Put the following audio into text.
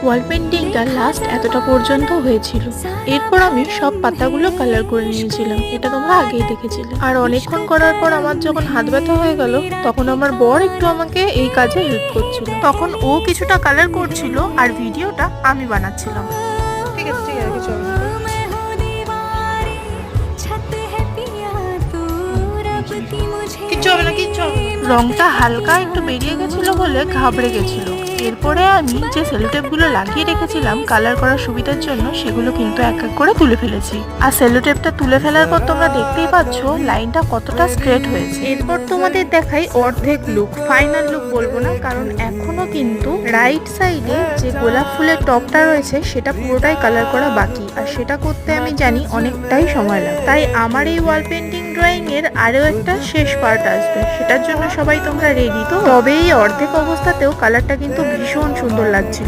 ওয়াল পেন্টিংটা লাস্ট এতটা পর্যন্ত হয়েছিল। এরপর আমি সব পাতাগুলো কালার করে নিয়েছিলাম, এটা তোমরা আগেই দেখেছিলে। আর অনেকক্ষণ করার পর আমার যখন হাত ব্যথা হয়ে গেল, তখন আমার বর একটু আমাকে এই কাজে হেল্প করছিল। তখন ও কিছুটা কালার করছিল আর ভিডিওটা আমি বানাচ্ছিলাম। ঠিক আছে ঠিক আছে, চলো। কিচ্ছু হবে না, কিচ্ছু হবে না। রংটা হালকা একটু বেরিয়ে গেছিল বলে ঘাবড়ে গেছিল। এরপরে আমি যে সেলোটেপগুলো লাগিয়ে রেখেছিলাম কালার করার সুবিধার জন্য, সেগুলো কিন্তু এক এক করে তুলে ফেলেছি। আর সেলোটেপটা তুলে ফেলার পর তোমরা দেখতেই পাচ্ছ লাইনটা কতটা স্ট্রেট হয়েছে। এরপর তোমাদের দেখাই অর্ধেক লুক, ফাইনাল লুক বলবো না, কারণ এখনো কিন্তু রাইট সাইডে যে গোলাপ ফুলের টপটা রয়েছে সেটা পুরোটাই কালার করা বাকি, আর সেটা করতে আমি জানি অনেকটাই সময় লাগে। তাই আমার এই ওয়াল পেন্টিং ড্রয়িং এর আরো একটা শেষ পার্ট আসবে, সেটার জন্য সবাই তোমরা রেডি তো? তবে এই অর্ধেক অবস্থাতেও কালারটা কিন্তু ভীষণ সুন্দর লাগছিল।